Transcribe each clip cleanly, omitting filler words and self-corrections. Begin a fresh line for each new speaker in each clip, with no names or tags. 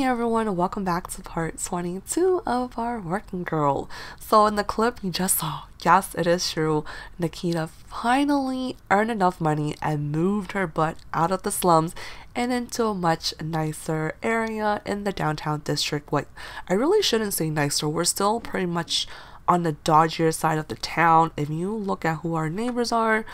everyone, welcome back to part 22 of our Working Girl. So in the clip you just saw, yes, it is true, Nikita finally earned enough money and moved her butt out of the slums and into a much nicer area in the downtown district. Wait, I really shouldn't say nicer, we're still pretty much on the dodgier side of the town. If you look at who our neighbors are,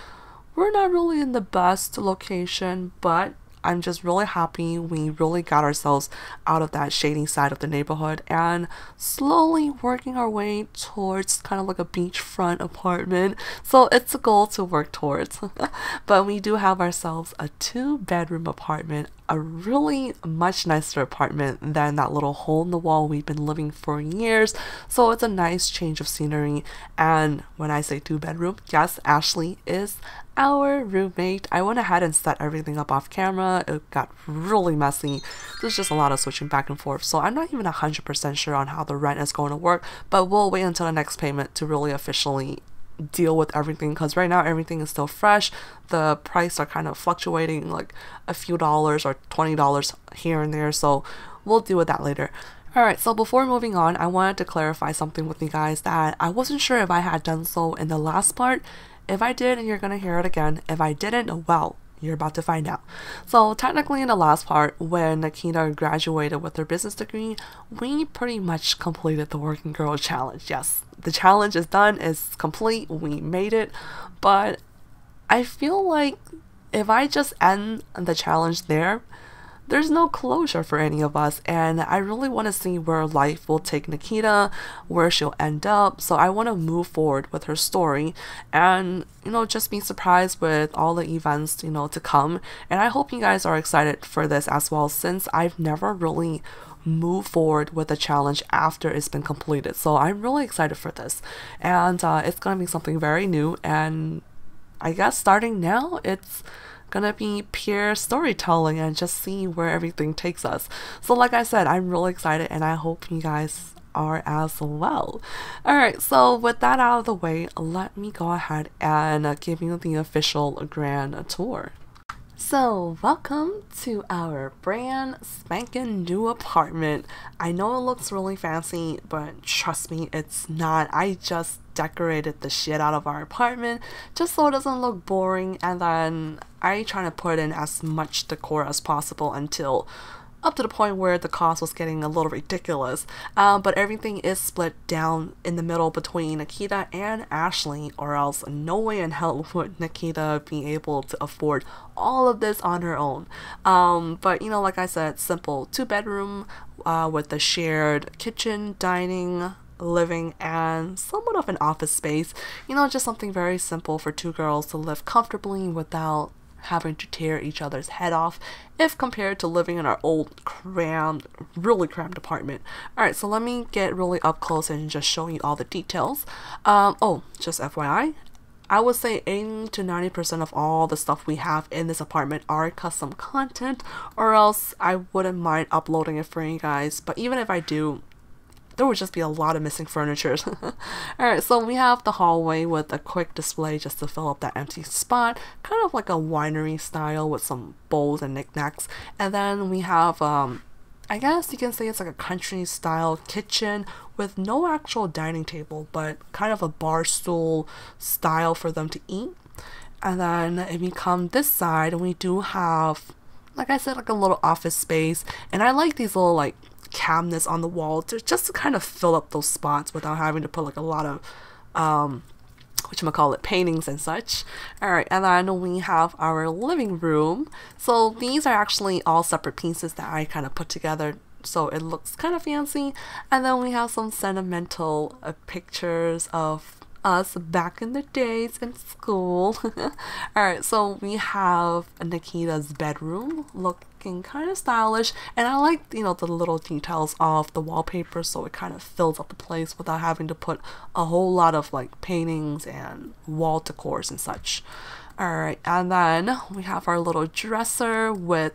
we're not really in the best location, but I'm just really happy we really got ourselves out of that shady side of the neighborhood and slowly working our way towards kind of like a beachfront apartment. So it's a goal to work towards. But we do have ourselves a 2-bedroom apartment, a really much nicer apartment than that little hole in the wall we've been living for years. So it's a nice change of scenery. And when I say 2-bedroom, yes, Ashley is our roommate. I went ahead and set everything up off camera. It got really messy. There's just a lot of switching back and forth, so I'm not even 100% sure on how the rent is going to work, but we'll wait until the next payment to really officially deal with everything, because right now everything is still fresh. The price are kind of fluctuating, like a few dollars or $20 here and there, so we'll deal with that later. Alright, so before moving on, I wanted to clarify something with you guys that I wasn't sure if I had done so in the last part. If I did, you're gonna hear it again. If I didn't, well, you're about to find out. So technically in the last part, when Nikita graduated with her business degree, we pretty much completed the Working Girl challenge. Yes, the challenge is done, it's complete, we made it, but I feel like if I just end the challenge there, there's no closure for any of us, and I really want to see where life will take Nikita, where she'll end up. So I want to move forward with her story and, just be surprised with all the events, to come. And I hope you guys are excited for this as well, since I've never really moved forward with a challenge after it's been completed. So I'm really excited for this, and it's gonna be something very new, and I guess starting now, it's gonna be pure storytelling and just see where everything takes us. So like I said, I'm really excited, and I hope you guys are as well. Alright, so with that out of the way, let me go ahead and give you the official grand tour. So welcome to our brand spanking new apartment. I know it looks really fancy, but trust me, it's not. I just decorated the shit out of our apartment just so it doesn't look boring, and then I try to put in as much decor as possible until up to the point where the cost was getting a little ridiculous. But everything is split down in the middle between Nikita and Ashley, or else no way in hell would Nikita be able to afford all of this on her own. But like I said, simple 2-bedroom with a shared kitchen, dining, living, and somewhat of an office space. Just something very simple for 2 girls to live comfortably without having to tear each other's head off if compared to living in our old really crammed apartment. Alright, so let me get really up close and just show you all the details. Oh, just FYI, I would say 80 to 90% of all the stuff we have in this apartment are custom content, or else I wouldn't mind uploading it for you guys, but even if I do, there would just be a lot of missing furniture. Alright, so we have the hallway with a quick display just to fill up that empty spot, kind of like a winery style with some bowls and knickknacks. And then we have, I guess you can say it's like a country style kitchen with no actual dining table, but kind of a bar stool style for them to eat. And then if we come this side, we do have, like I said, like a little office space. And I like these little like cabinets on the wall just to kind of fill up those spots without having to put like a lot of whatchamacallit, paintings and such. Alright, and then we have our living room. So these are actually all separate pieces that I kind of put together, so it looks kind of fancy. And then we have some sentimental pictures of us back in the days in school. Alright, so we have Nikita's bedroom looking kind of stylish, and I like the little details of the wallpaper, so it kind of fills up the place without having to put a whole lot of like paintings and wall decors and such. Alright, and then we have our little dresser with,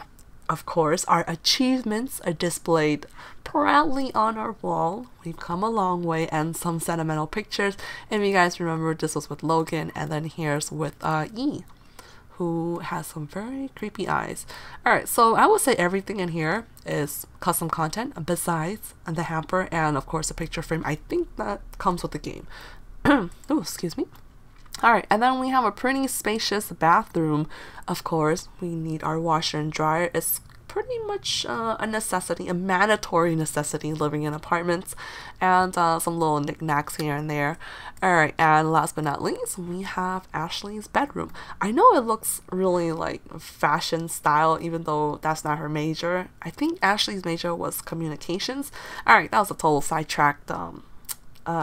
of course, our achievements are displayed proudly on our wall. We've come a long way, and some sentimental pictures. If you guys remember, this was with Logan, and then here's with E, who has some very creepy eyes. Alright, so I would say everything in here is custom content besides the hamper and of course the picture frame. I think that comes with the game. Oh, excuse me. Alright, and then we have a pretty spacious bathroom. Of course, we need our washer and dryer. It's pretty much a necessity, a mandatory necessity living in apartments, and some little knickknacks here and there. Alright, and last but not least, we have Ashley's bedroom. I know it looks really like fashion style, even though that's not her major. I think Ashley's major was communications. Alright, that was a total sidetracked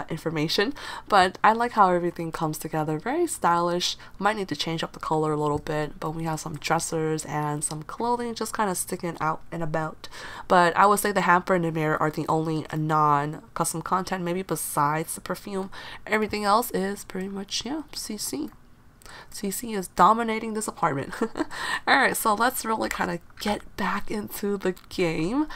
information, but I like how everything comes together. Very stylish. Might need to change up the color a little bit, but we have some dressers and some clothing just kind of sticking out and about. But I would say the hamper and the mirror are the only non-custom content, maybe besides the perfume. Everything else is pretty much, yeah, CC. CC is dominating this apartment. Alright, so let's really kind of get back into the game.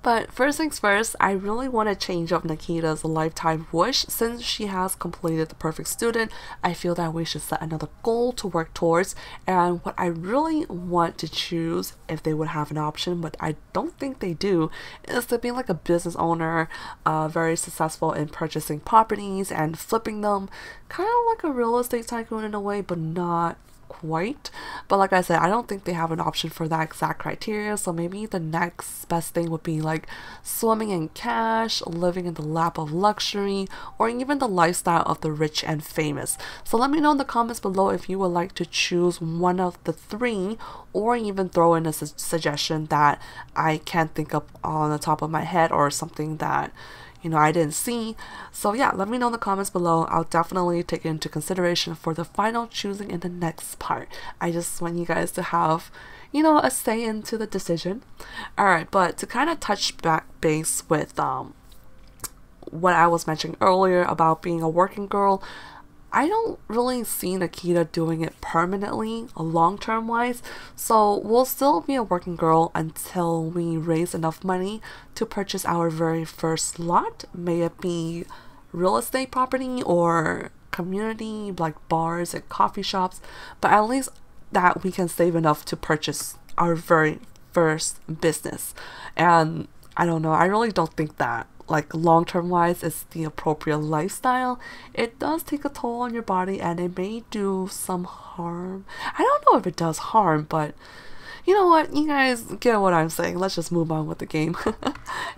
But first things first, I really want to change up Nikita's lifetime wish. Since she has completed the perfect student, I feel that we should set another goal to work towards. And what I really want to choose, if they would have an option, but I don't think they do, is to be like a business owner, very successful in purchasing properties and flipping them. Kind of like a real estate tycoon in a way, but not quite. But like I said, I don't think they have an option for that exact criteria, so maybe the next best thing would be like swimming in cash, living in the lap of luxury, or even the lifestyle of the rich and famous. So let me know in the comments below if you would like to choose one of the three, or even throw in a suggestion that I can't think of on the top of my head, or something that I didn't see. So yeah, let me know in the comments below. I'll definitely take it into consideration for the final choosing in the next part. I just want you guys to have, a say into the decision. Alright, but to kind of touch back base with what I was mentioning earlier about being a working girl, I don't really see Nikita doing it permanently, long-term wise, so we'll still be a working girl until we raise enough money to purchase our very first lot, may it be real estate property or community like bars and coffee shops, but at least that we can save enough to purchase our very first business. And I don't know, I really don't think that like long-term wise is the appropriate lifestyle. It does take a toll on your body and it may do some harm. I don't know if it does harm, but you know what, you guys get what I'm saying. Let's just move on with the game.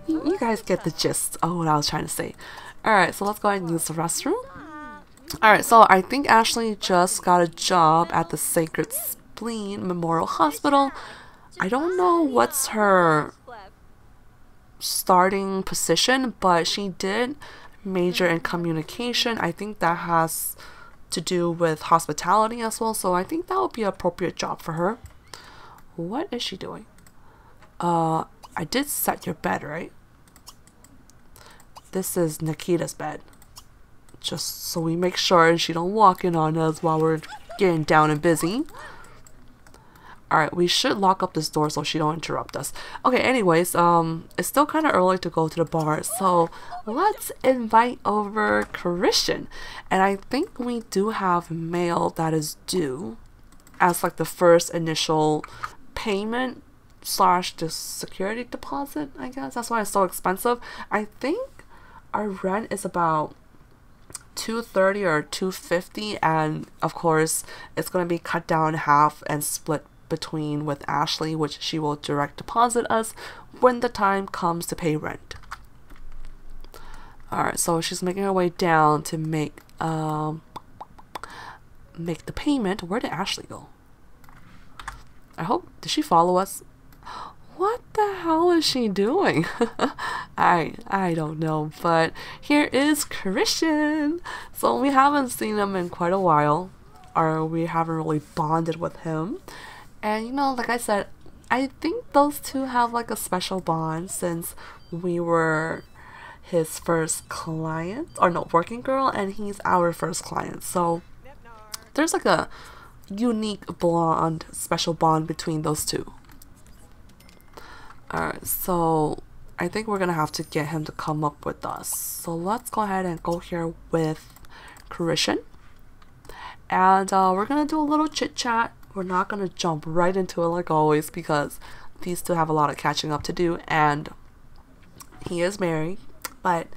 You guys get the gist of what I was trying to say. Alright, so let's go ahead and use the restroom. Alright, so I think Ashley just got a job at the Sacred Spleen Memorial Hospital. I don't know what's her starting position, but she did major in communication. I think that has to do with hospitality as well, so I think that would be an appropriate job for her. What is she doing? I did set your bed, right? This is Nikita's bed, just so we make sure she don't walk in on us while we're getting down and busy. Alright, we should lock up this door so she don't interrupt us. Okay, anyways, it's still kind of early to go to the bar, so let's invite over Christian. And I think we do have mail that is due as like the first initial payment slash the security deposit, I guess. That's why it's so expensive. I think our rent is about $230 or $250, and of course it's going to be cut down half and split between with Ashley, which she will direct deposit us when the time comes to pay rent. Alright, so she's making her way down to make the payment. Where did Ashley go? Did she follow us? What the hell is she doing? I don't know, but here is Christian. So we haven't seen him in quite a while, or we haven't really bonded with him. And like I said, I think those two have like a special bond since we were his first client, or no, working girl, and he's our first client. So there's like a unique blonde special bond between those two. Alright, so I think we're gonna have to get him to come up with us. So let's go ahead and go here with Christian. And we're gonna do a little chit chat we're not gonna jump right into it like always because these two have a lot of catching up to do, and he is married, but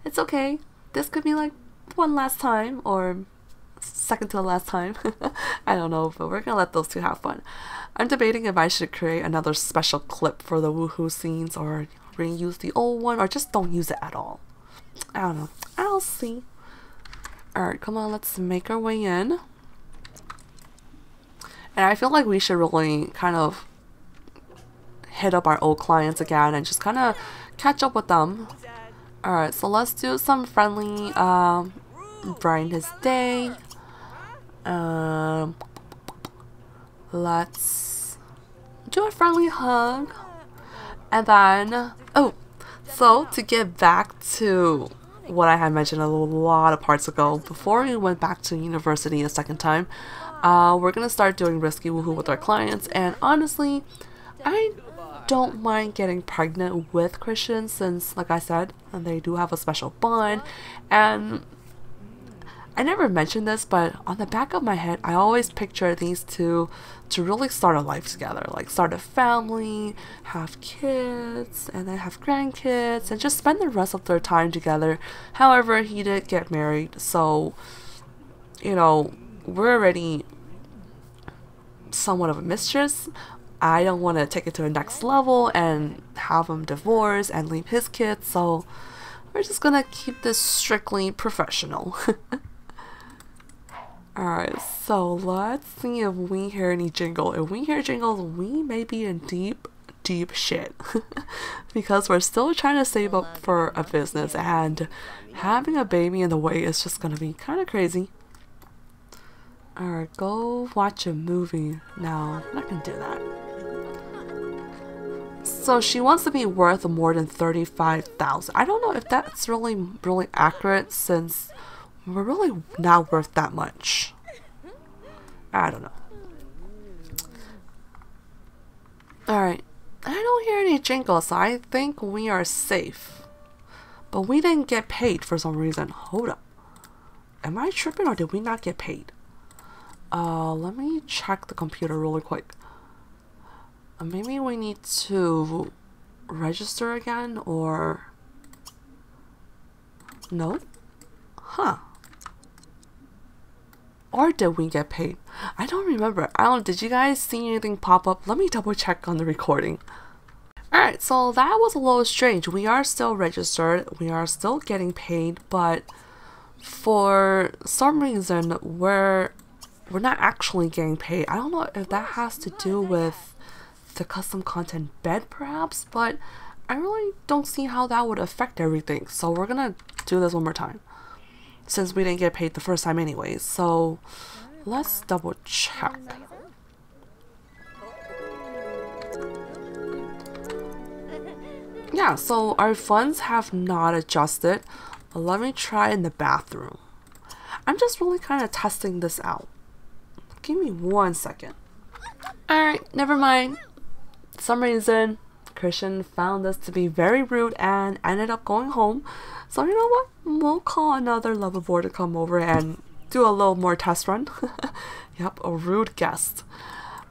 it's okay. This could be like one last time or second to the last time. I don't know, but we're gonna let those two have fun. I'm debating if I should create another special clip for the woohoo scenes or reuse the old one or just don't use it at all. I don't know. I'll see. Alright, come on, let's make our way in. And I feel like we should really kind of hit up our old clients again and just kind of catch up with them. Alright, so let's do some friendly, brighten his day. Let's do a friendly hug. And then, oh, so to get back to what I had mentioned a lot of parts ago, before we went back to university a second time, we're gonna start doing risky woohoo with our clients. And honestly, I don't mind getting pregnant with Christian since, like I said, they do have a special bond. And I never mentioned this, but on the back of my head, I always picture these two to really start a life together, like start a family, have kids, and then have grandkids, and just spend the rest of their time together. However, he did get married, so, you know, we're already somewhat of a mistress. I don't want to take it to the next level and have him divorce and leave his kids, so we're just gonna keep this strictly professional. Alright, so let's see if we hear any jingle. If we hear jingles, we may be in deep shit. Because we're still trying to save up for a business, and having a baby in the way is just gonna be kind of crazy. Alright, go watch a movie. No, I'm not gonna do that. So she wants to be worth more than 35,000. I don't know if that's really accurate since we're really not worth that much. I don't know. Alright. I don't hear any jingles, so I think we are safe. But we didn't get paid for some reason. Hold up. Am I tripping or did we not get paid? Let me check the computer really quick. Maybe we need to register again or... No? Huh. Or did we get paid? I don't remember. Did you guys see anything pop up? Let me double check on the recording. Alright, so that was a little strange. We are still registered. We are still getting paid, but for some reason we're not actually getting paid. I don't know if that has to do with the custom content bed perhaps, but I really don't see how that would affect everything. So we're gonna do this one more time, since we didn't get paid the first time anyways. So let's double check. Yeah, so our funds have not adjusted. Let me try in the bathroom. I'm just really kind of testing this out. Give me 1 second. Alright, never mind. For some reason, Christian found this to be very rude and ended up going home. So you know what? We'll call another level boy to come over and do a little more test run. Yep, a rude guest.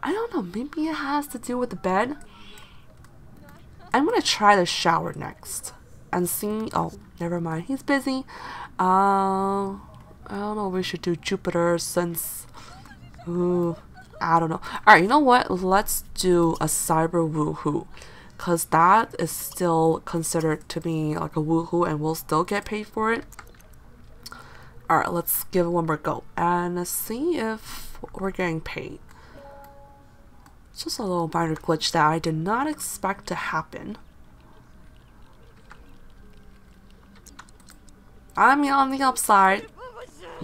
I don't know, maybe it has to do with the bed. I'm gonna try the shower next and see. Oh, never mind, he's busy. I don't know, we should do Jupiter since... Ooh, I don't know. Alright, you know what? Let's do a cyber woohoo, because that is still considered to be like a woohoo and we'll still get paid for it. Alright, let's give it one more go and see if we're getting paid. It's just a little minor glitch that I did not expect to happen. I mean, on the upside,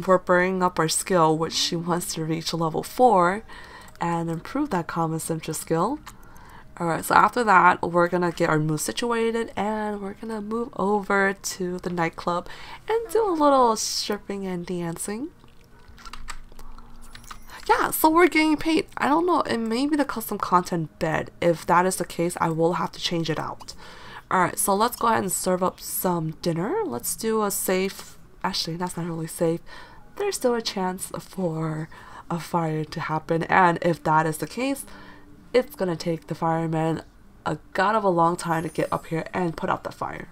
we're bringing up our skill, which she wants to reach level 4 and improve that common center skill. Alright, so after that, we're gonna get our mood situated and we're gonna move over to the nightclub and do a little stripping and dancing. Yeah, so we're getting paid. I don't know, it may be the custom content bed. If that is the case, I will have to change it out. Alright, so let's go ahead and serve up some dinner. Let's do a safe... Actually, that's not really safe. There's still a chance for a fire to happen, and if that is the case, it's gonna take the firemen a god of a long time to get up here and put out the fire.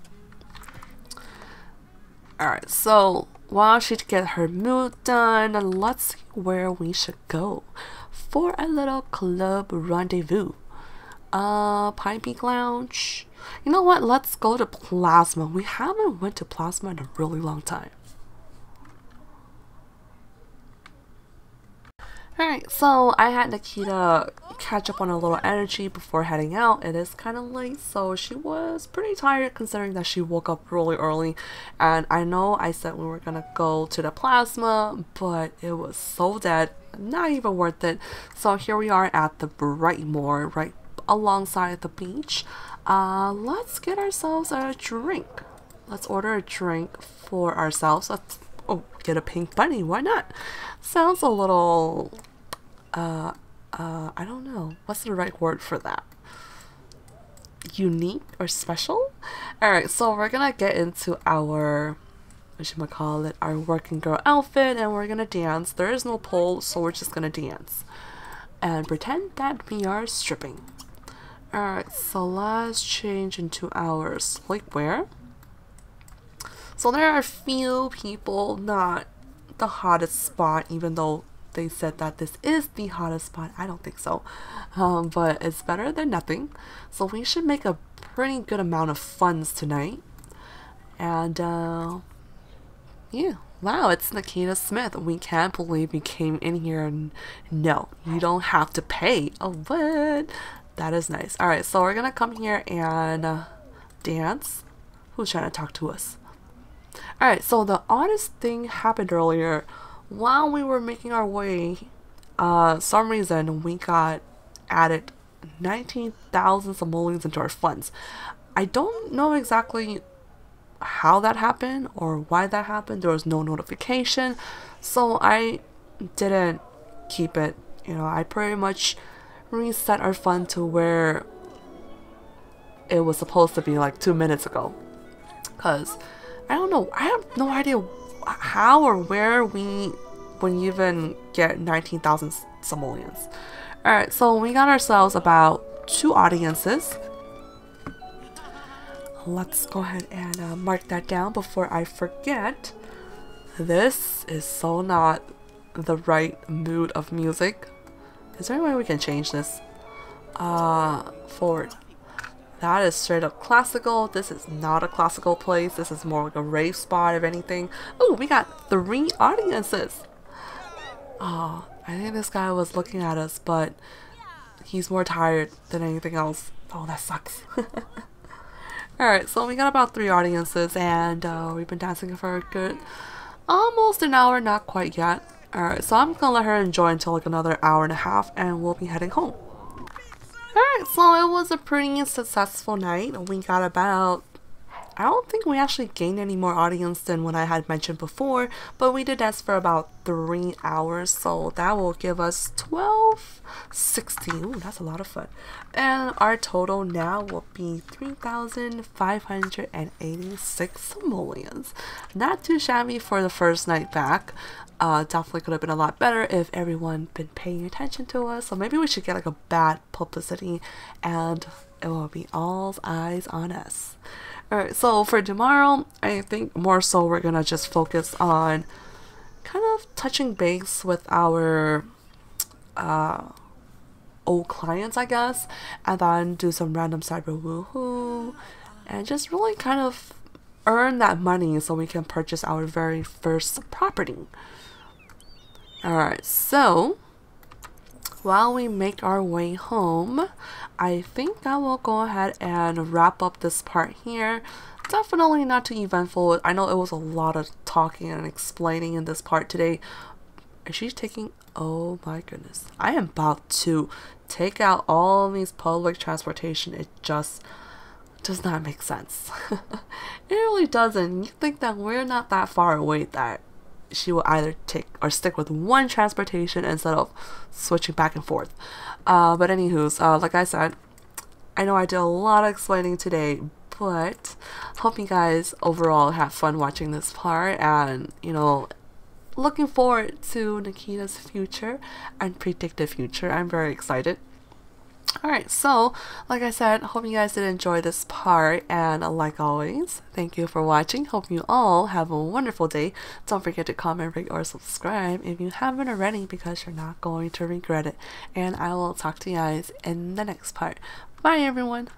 Alright, so while she get her mood done, let's see where we should go for a little club rendezvous. Pine Peak Lounge. You know what? Let's go to Plasma. We haven't went to Plasma in a really long time. Alright, so I had Nikita catch up on a little energy before heading out. It is kind of late, so she was pretty tired considering that she woke up really early. And I know I said we were gonna go to the Plasma, but it was so dead, not even worth it. So here we are at the Brightmoor, right alongside the beach. Let's get ourselves a drink. Let's order a drink for ourselves. Let's get a pink bunny. Why not? Sounds a little I don't know. What's the right word for that? Unique or special? Alright, so we're gonna get into our whatchamacallit, our working girl outfit, and we're gonna dance. There is no pole, so we're just gonna dance and pretend that we are stripping. Alright, so let's change into our sleepwear. So there are a few people, not the hottest spot, even though they said that this is the hottest spot. I don't think so, but it's better than nothing. So we should make a pretty good amount of funds tonight. And yeah, wow, it's Nikita Smith. We can't believe you came in here. And no, you don't have to pay. Oh, what? That is nice. All right, so we're gonna come here and dance. Who's trying to talk to us? Alright, so the oddest thing happened earlier. While we were making our way, some reason we got added 19,000 simoleons into our funds. I don't know exactly how that happened or why that happened. There was no notification, so I didn't keep it. You know, I pretty much reset our fund to where it was supposed to be like 2 minutes ago. Because I don't know. I have no idea how or where we even get 19,000 simoleons. Alright, so we got ourselves about 2 audiences. Let's go ahead and mark that down before I forget. This is so not the right mood of music. Is there any way we can change this? Forward. That is straight up classical. This is not a classical place. This is more like a rave spot, if anything. Oh, we got 3 audiences. Oh, I think this guy was looking at us, but he's more tired than anything else. Oh, that sucks. Alright, so we got about 3 audiences, and we've been dancing for a good almost an hour, not quite yet. Alright, so I'm gonna let her enjoy until like another hour and a half, and we'll be heading home. Alright, so it was a pretty successful night. We got about, I don't think we actually gained any more audience than what I had mentioned before, but we did dance for about 3 hours, so that will give us 1260. Ooh, that's a lot of fun. And our total now will be 3,586 simoleons. Not too shabby for the first night back. Definitely could have been a lot better if everyone been paying attention to us. So maybe we should get like a bad publicity and it will be all eyes on us. Alright, so for tomorrow, I think more so we're gonna just focus on kind of touching base with our old clients, I guess, and then do some random cyber woohoo and just really kind of earn that money so we can purchase our very first property. Alright, so while we make our way home, I think I will go ahead and wrap up this part here. Definitely not too eventful. I know it was a lot of talking and explaining in this part today. Is she taking... Oh my goodness. I am about to take out all these public transportation. It just does not make sense. It really doesn't. You think that we're not that far away that she will either take or stick with one transportation instead of switching back and forth. But anywho's, like I said, I know I did a lot of explaining today, but hope you guys overall have fun watching this part and, you know, looking forward to Nikita's future and predicted future. I'm very excited. Alright, so like I said, hope you guys did enjoy this part, and like always, thank you for watching. Hope you all have a wonderful day. Don't forget to comment, rate, or subscribe if you haven't already, because you're not going to regret it. And I will talk to you guys in the next part. Bye everyone!